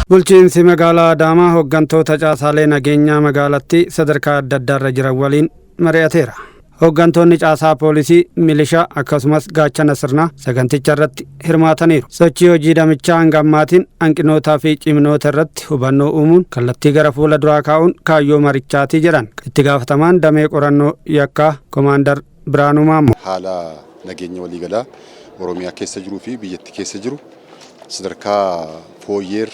Bulchiinsi magaalaa Adaamaa hooggantoota caasaalee nageenyaa magaalattii sadarkaa adda addaarra jiran waliin mari'ateera. Hooggantoonni caasaa poolisii, milishaa akkasumas gaachana sirnaa saganticha irratti hirmaataniiru. Sochii hojii damichaa hanga ammaatiin hanqinootaa fi ciminoota irratti hubannoo uumuun kallattii gara fuula duraa kaa'uun kaayyoo marichaatii jedhan itti gaafatamaan damee qorannoo yakkaa Koomaandar Biraanuu Maammoo. Haala nageenya waliigalaa Oromiyaa keessa jiruu fi biyyattii keessa jiru sadarkaa fooyyeer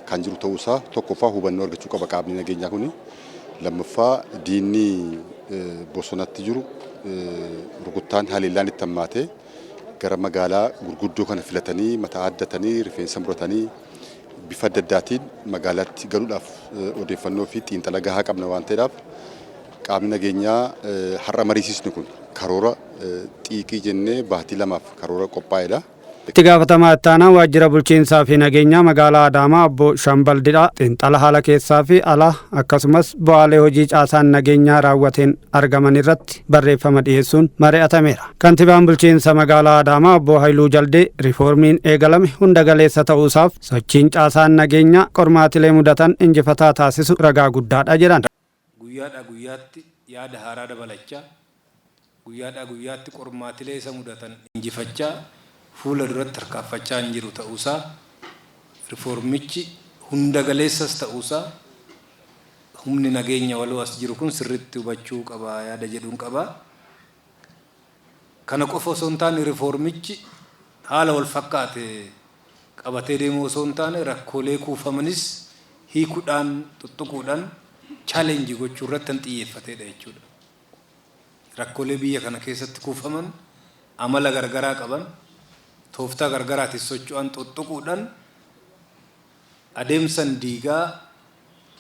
kan jiru ta'uusaa tokkoffaa hubannoo argachuu qaba qaamni nageenyaa kuni. Lammaffaa diinni bosonatti jiru rukuttaan haleellaan itti hammaatee gara magaalaa gurguddoo kana filatanii mataa addatanii rifeensa muratanii bifa adda addaatiin magaalaatti galuudhaaf odeeffannoo fi xiinxala gahaa qabna waan ta'eedhaaf qaamni nageenyaa har'a mariisisni kun karoora xiiqii jennee baatii lamaaf karoora qophaa'eedha. Itti gaafatamaa ittaanaa waajjira bulchiinsaa fi nageenyaa magaalaa Adaamaa obbo Shambaldidhaa xiinxala haala keessaa fi alaa akkasumas bu'aalee hojii caasaan nageenyaa raawwateen argaman irratti barreeffama dhiyeessuun mari'atameera. Kantiibaan bulchiinsa magaalaa Adaamaa obbo Haayiluu Jaldee riifoormiin eegalame hunda galeessa ta'uusaaf sochiin caasaan nageenyaa qormaatilee mudatan injifataa taasisu ragaa guddaadha jedhan. Guyyaadhaa guyyaatti yaada haaraa dabalachaa guyyaadhaa guyyaatti qormaatilee isa mudatan injifachaa fuula duratti harkaafachaa hin jiru ta'uusaa riifoormichi hunda galeessas ta'uusaa humni nageenya waloo as jiru kun sirriitti hubachuu qaba yaada jedhuun qaba. Kana qofa osoo hin taane riifoormichi haala wal fakkaate qabatee deemuu osoo hin taane rakkoolee kuufamanis hiikuudhaan tuttuquudhaan chaalenjii gochuu irratti kan xiyyeeffateedha jechuudha. Rakkoolee biyya kana keessatti kuufaman amala gargaraa qaban tooftaa gargaraatiin socho'an tuttuquudhaan adeemsan diigaa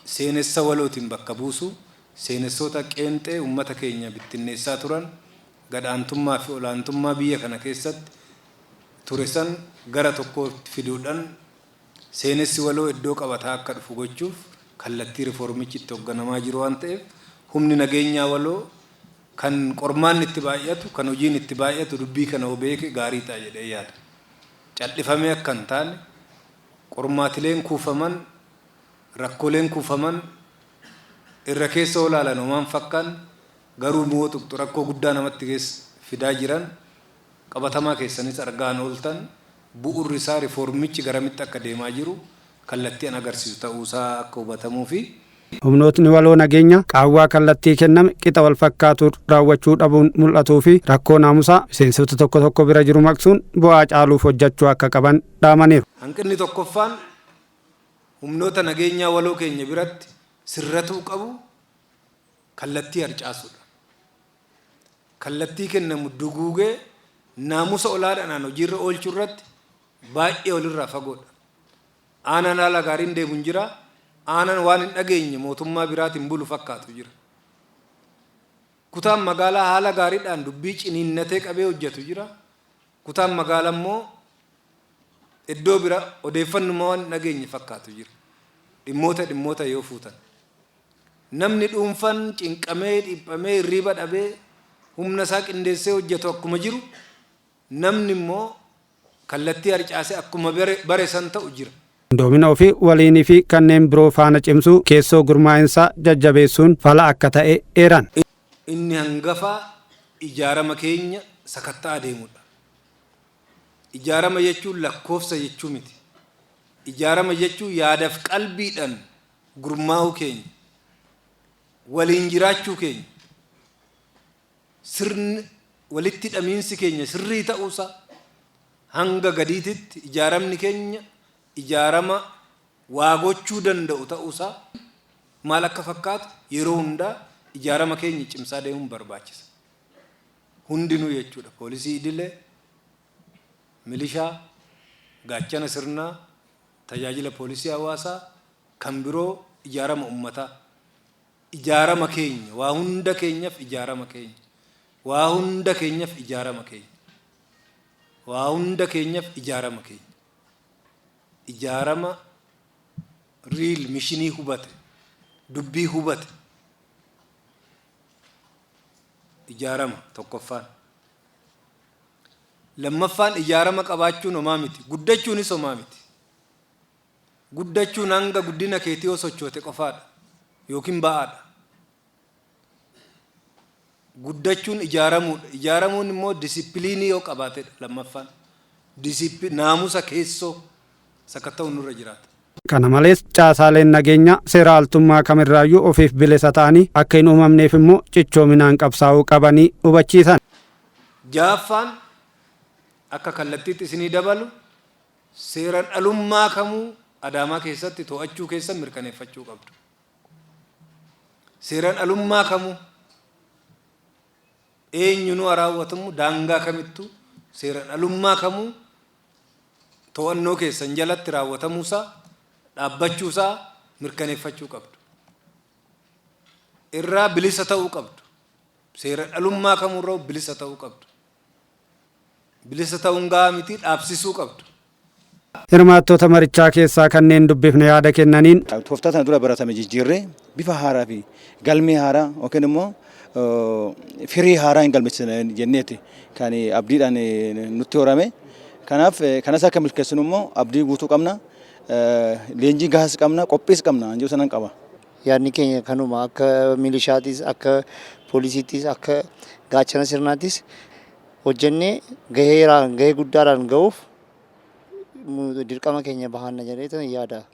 seenessa walootiin bakka buusu seenessoota qeenxee uummata keenya bittinneessaa turan gadhaantummaa fi olaantummaa biyya kana keessatti ture san gara tokkootti fiduudhaan seenessi waloo iddoo qabataa akka dhufu gochuuf kallattii riifoormichi itti hoogganamaa jiru waan ta'eef humni nageenyaa waloo kan qormaan itti baay'atu kan hojiin itti baay'atu dubbii kana beeke gaarii ta'a jedhee yaada. Cal'ifamee akka hin taane qormaatileen kuufaman rakkooleen kuufaman irra keessa olaalan homaan fakkaan garuu bu'oo tuqxu rakkoo guddaa namatti fidaa jiran qabatamaa keessanis argaan ooltan bu'urri isaa riifoormichi garamitti akka deemaa jiru kallattii an agarsiisu ta'uusaa akka hubatamuu fi humnootni waloo nageenya qaawwaa kallattii kenname qixa wal fakkaatu raawwachuu dhabuun mul'atuu fi rakkoo naamusaa miseensota tokko tokko bira jiru maqsuun bu'aa caaluuf hojjechuu akka qaban dhaamaniiru. Hanqinni tokkoffaan humnoota nageenyaa waloo keenya biratti sirratuu qabu kallattii harcaasuudha. Kallattii kennamu duguugee naamusa olaadhaan hojiirra oolchuu irratti baay'ee walirraa fagoodha. Aanaan haala gaariin deemu hin jira. Aanaan waan hin dhageenye mootummaa biraatiin bulu fakkaatu jira. Kutaan magaalaa haala gaariidhaan dubbii ciniinnatee qabee hojjetu jira. Kutaan magaalaa immoo iddoo bira odeeffannuma waan hin dhageenye fakkaatu jira. Dhimmoota yoo fuutan. Namni dhuunfaan cinqamee dhiphamee hirriiba dhabee humna isaa qindeessee hojjetu akkuma jiru namni immoo kallattii harcaasee akkuma bare san ta'u jira. Doomina ofii waliinii fi kanneen biroo faana cimsuu keessoo gurmaa'insaa jajjabeessuun fala akka ta'e eeran. Inni hangafaa ijaarama keenya sakattaa adeemudha. Ijaarama jechuun lakkoofsa jechuu miti. Ijaarama jechuun yaadaaf qalbiidhaan gurmaa'uu keenya waliin jiraachuu keenya sirni walitti hidhamiinsi keenya sirrii ta'uusaa hanga gadiititti ijaaramni keenya ijaarama waa gochuu danda'u ta'uusaa maal akka fakkaatu yeroo hundaa ijaarama keenya cimsaa deemuun barbaachisa. Hundinuu jechuudha poolisii idilee, milishaa, gaachana sirnaa, tajaajila poolisii hawaasaa kan biroo ijaarama uummataa. Ijaarama keenya waa hunda keenyaaf ijaarama keenya. Waa hunda keenyaaf ijaarama keenya. Waa hunda keenyaaf ijaarama keenya. Ijaarama riil mishinii hubate dubbii hubate ijaarama tokkoffaan. Lammaffaan ijaarama qabaachuun homaa miti guddachuunis homaa miti. guddachuun hanga guddina keetii yoo sochoote qofaadha yookiin ba'aadha. Guddachuun ijaaramuudha. Ijaaramuun immoo disipiliinii yoo qabaatedha. Lammaffaan naamusa keessoo sakatta'uun nurra jiraata. Kana malees caasaaleen nageenya seera altummaa kamirraayyuu ofiif bilisa ta'anii akka hin uumamneef immoo cichoominaan qabsaa'uu qabanii hubachiisan. Jaaffaan akka kallattiitti isinii dabalu seeraan alummaa kamuu Adaamaa keessatti to'achuu keessa mirkaneeffachuu qabdu. Seeraan alummaa kamuu eenyunuu raawwatamu daangaa kamittu seeraan alummaa kamuu to'annoo keessan jalatti raawwatamuusaa dhaabbachuusaa mirkaneeffachuu qabdu. Irraa bilisa ta'uu qabdu. Seeraan alummaa kamuurraa bilisa ta'uu qabdu. Bilisa ta'uun gahaa miti dhaabsisuu qabdu. Hirmaattota marichaa keessaa kanneen dubbifne yaada kennaniin tooftaa sana dura baratame jijjiirree bifa haaraa fi galmee haaraa yookiin immoo firii haaraa hin galmeessine jenneeti kan abdiidhaan nutti horame. Kanaaf kanas akka milkeessinu immoo abdii guutuu qabna. Leenjii gahaas qabna, qophiis qabna anjuu sanan qaba. Yaadni keenya kanuma akka milishaattis akka poolisiittis akka gaachana sirnaattis hojjennee gahee guddaadhaan ga'uuf dirqama keenya bahanna jedhee yaada.